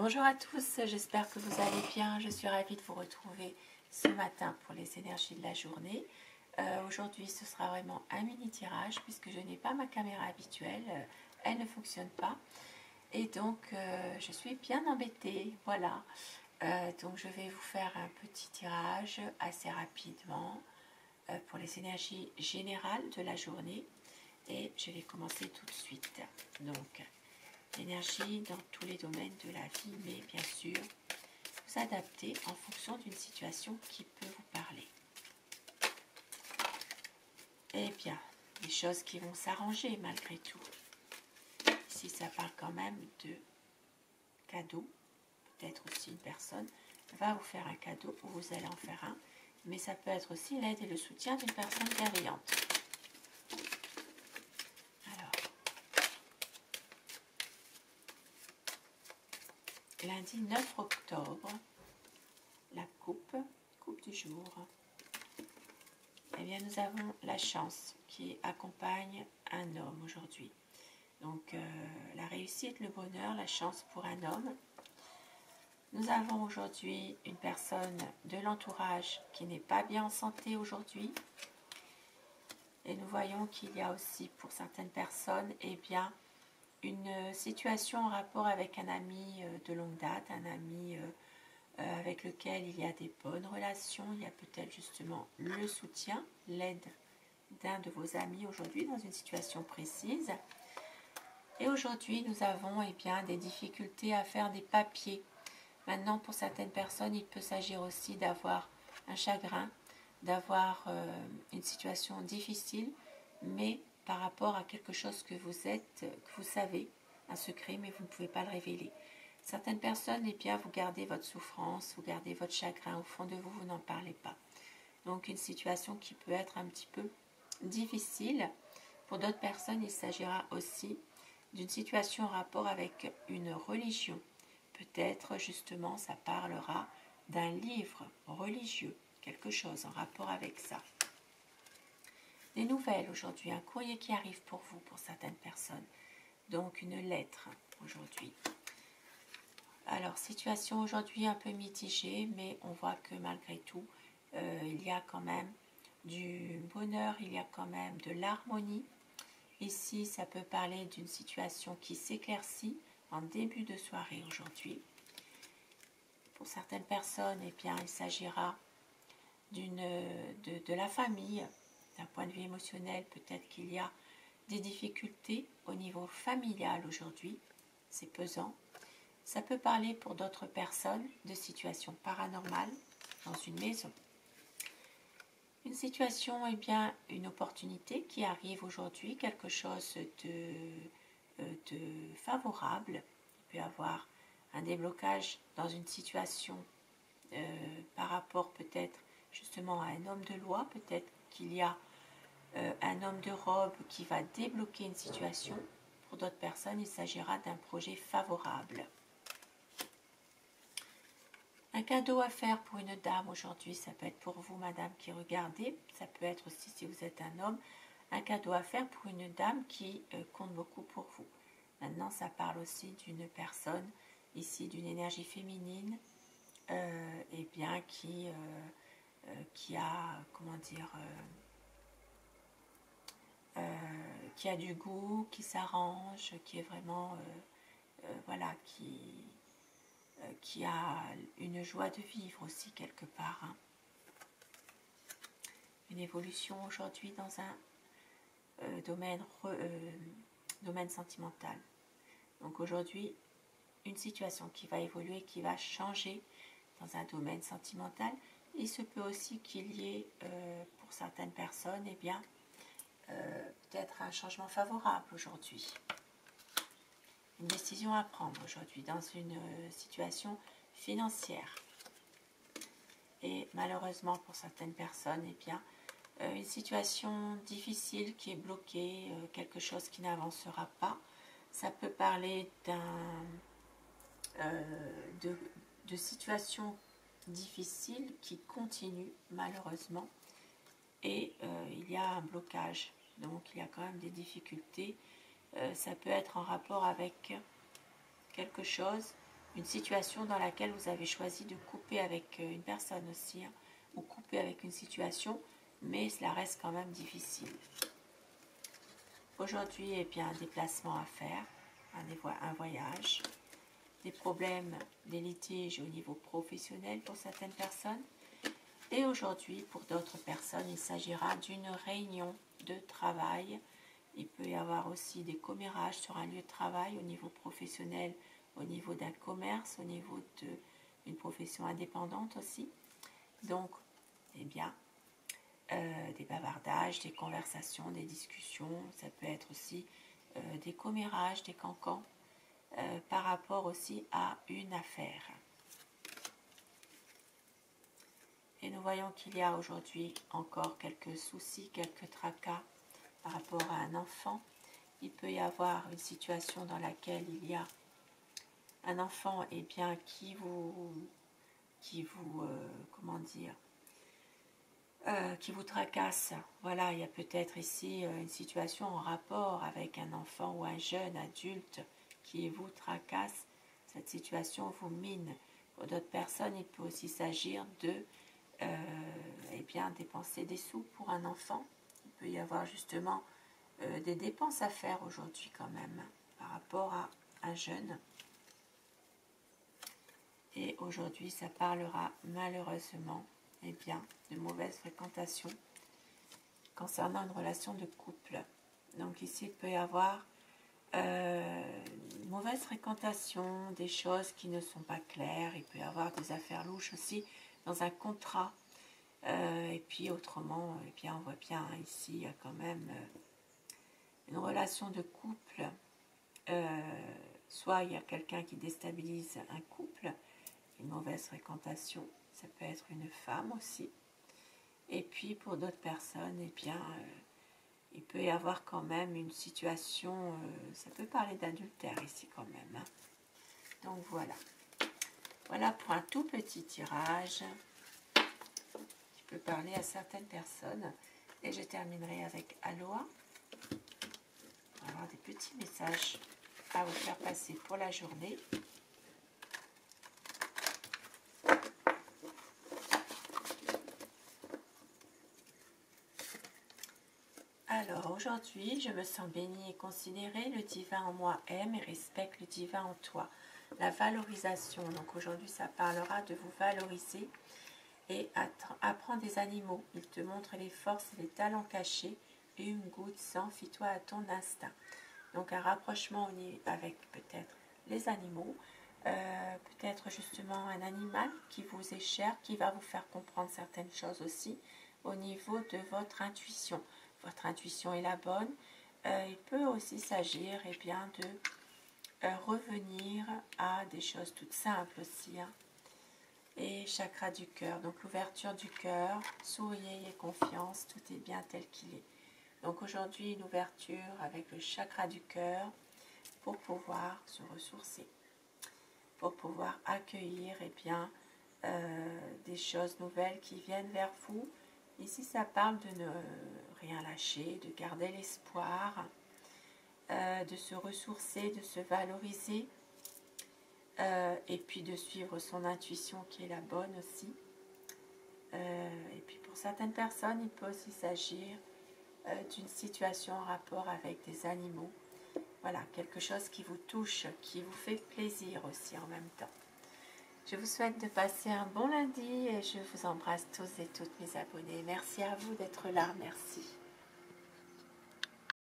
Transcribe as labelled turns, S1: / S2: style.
S1: Bonjour à tous, j'espère que vous allez bien. Je suis ravie de vous retrouver ce matin pour les énergies de la journée. Aujourd'hui, ce sera vraiment un mini tirage puisque je n'ai pas ma caméra habituelle, elle ne fonctionne pas. Et donc, je suis bien embêtée, voilà. Donc, je vais vous faire un petit tirage assez rapidement pour les énergies générales de la journée. Et je vais commencer tout de suite. Donc, l'énergie dans tous les domaines de la vie, mais bien sûr, vous adaptez en fonction d'une situation qui peut vous parler. Eh bien, des choses qui vont s'arranger malgré tout. Ici, ça parle quand même de cadeaux. Peut-être aussi une personne va vous faire un cadeau ou vous allez en faire un. Mais ça peut être aussi l'aide et le soutien d'une personne bienveillante. Alors, lundi 9 octobre, la coupe du jour. Eh bien, nous avons la chance qui accompagne un homme aujourd'hui. Donc, la réussite, le bonheur, la chance pour un homme. Nous avons aujourd'hui une personne de l'entourage qui n'est pas bien en santé aujourd'hui. Et nous voyons qu'il y a aussi pour certaines personnes, eh bien, une situation en rapport avec un ami de longue date, un ami avec lequel il y a des bonnes relations, il y a peut-être justement le soutien, l'aide d'un de vos amis aujourd'hui dans une situation précise. Et aujourd'hui, nous avons bien, des difficultés à faire des papiers. Maintenant, pour certaines personnes, il peut s'agir aussi d'avoir un chagrin, d'avoir une situation difficile, mais par rapport à quelque chose que vous êtes, que vous savez, un secret, mais vous ne pouvez pas le révéler. Certaines personnes, bien, vous gardez votre souffrance, vous gardez votre chagrin au fond de vous, vous n'en parlez pas. Donc une situation qui peut être un petit peu difficile. Pour d'autres personnes, il s'agira aussi d'une situation en rapport avec une religion. Peut-être justement ça parlera d'un livre religieux, quelque chose en rapport avec ça. Des nouvelles aujourd'hui, un courrier qui arrive pour vous, pour certaines personnes. Donc une lettre aujourd'hui. Alors, situation aujourd'hui un peu mitigée, mais on voit que malgré tout, il y a quand même du bonheur, il y a quand même de l'harmonie. Ici, ça peut parler d'une situation qui s'éclaircit en début de soirée aujourd'hui. Pour certaines personnes, eh bien, il s'agira de la famille. D'un point de vue émotionnel, peut-être qu'il y a des difficultés au niveau familial aujourd'hui. C'est pesant. Ça peut parler pour d'autres personnes de situations paranormales dans une maison. Une situation, eh bien, une opportunité qui arrive aujourd'hui, quelque chose de favorable. Il peut y avoir un déblocage dans une situation par rapport peut-être justement à un homme de loi. Peut-être qu'il y a un homme de robe qui va débloquer une situation. Pour d'autres personnes, il s'agira d'un projet favorable. Un cadeau à faire pour une dame aujourd'hui, ça peut être pour vous, madame, qui regardez. Ça peut être aussi, si vous êtes un homme, un cadeau à faire pour une dame qui compte beaucoup pour vous. Maintenant, ça parle aussi d'une personne, ici, d'une énergie féminine, et bien, qui a, comment dire, qui a du goût, qui s'arrange, qui est vraiment, voilà, qui a une joie de vivre aussi quelque part. Hein. Une évolution aujourd'hui dans un domaine sentimental. Donc aujourd'hui, une situation qui va évoluer, qui va changer dans un domaine sentimental. Il se peut aussi qu'il y ait, pour certaines personnes, eh bien, peut-être un changement favorable aujourd'hui. Une décision à prendre aujourd'hui dans une situation financière. Et malheureusement pour certaines personnes, eh bien, une situation difficile qui est bloquée, quelque chose qui n'avancera pas. Ça peut parler de situations difficiles qui continuent malheureusement. Et il y a un blocage, donc il y a quand même des difficultés. Ça peut être en rapport avec quelque chose une situation dans laquelle vous avez choisi de couper avec une personne aussi, hein, ou couper avec une situation, mais cela reste quand même difficile. Aujourd'hui, eh bien, un déplacement à faire, un voyage, des problèmes, des litiges au niveau professionnel pour certaines personnes. Et aujourd'hui, pour d'autres personnes, il s'agira d'une réunion de travail. Il peut y avoir aussi des commérages sur un lieu de travail au niveau professionnel, au niveau d'un commerce, au niveau d'une profession indépendante aussi. Donc, eh bien, des bavardages, des conversations, des discussions. Ça peut être aussi des commérages, des cancans, par rapport aussi à une affaire. Et nous voyons qu'il y a aujourd'hui encore quelques soucis, quelques tracas par rapport à un enfant. Il peut y avoir une situation dans laquelle il y a un enfant qui vous comment dire, qui vous tracasse. Voilà, il y a peut-être ici une situation en rapport avec un enfant ou un jeune adulte qui vous tracasse. Cette situation vous mine. Pour d'autres personnes, il peut aussi s'agir de dépenser des sous pour un enfant. Il peut y avoir justement des dépenses à faire aujourd'hui quand même par rapport à un jeune. Et aujourd'hui, ça parlera malheureusement de mauvaise fréquentation concernant une relation de couple. Donc ici, il peut y avoir une mauvaise fréquentation, des choses qui ne sont pas claires. Il peut y avoir des affaires louches aussi dans un contrat. Et puis autrement, on voit bien ici, il y a quand même une relation de couple. Soit il y a quelqu'un qui déstabilise un couple, une mauvaise fréquentation, ça peut être une femme aussi. Et puis pour d'autres personnes, il peut y avoir quand même une situation, ça peut parler d'adultère ici quand même. Hein. Donc voilà. Voilà pour un tout petit tirage qui peut parler à certaines personnes. Et je terminerai avec Aloha. On va avoir des petits messages à vous faire passer pour la journée. Alors aujourd'hui, je me sens bénie et considérée. Le divin en moi aime et respecte le divin en toi. La valorisation. Donc aujourd'hui, ça parlera de vous valoriser et apprends des animaux. Il te montre les forces et les talents cachés. Une goutte sang, fie-toi à ton instinct. Donc un rapprochement avec peut-être les animaux, peut-être justement un animal qui vous est cher, qui va vous faire comprendre certaines choses aussi au niveau de votre intuition. Votre intuition est la bonne. Il peut aussi s'agir de revenir à des choses toutes simples aussi. Hein. Et chakra du cœur, donc l'ouverture du cœur, souriez et confiance, tout est bien tel qu'il est. Donc aujourd'hui, une ouverture avec le chakra du cœur pour pouvoir se ressourcer, pour pouvoir accueillir des choses nouvelles qui viennent vers vous. Ici, ça parle de ne rien lâcher, de garder l'espoir, de se ressourcer, de se valoriser, et puis de suivre son intuition qui est la bonne aussi. Et puis pour certaines personnes, il peut aussi s'agir d'une situation en rapport avec des animaux. Voilà, quelque chose qui vous touche, qui vous fait plaisir aussi en même temps. Je vous souhaite de passer un bon lundi et je vous embrasse tous et toutes mes abonnés. Merci à vous d'être là, merci.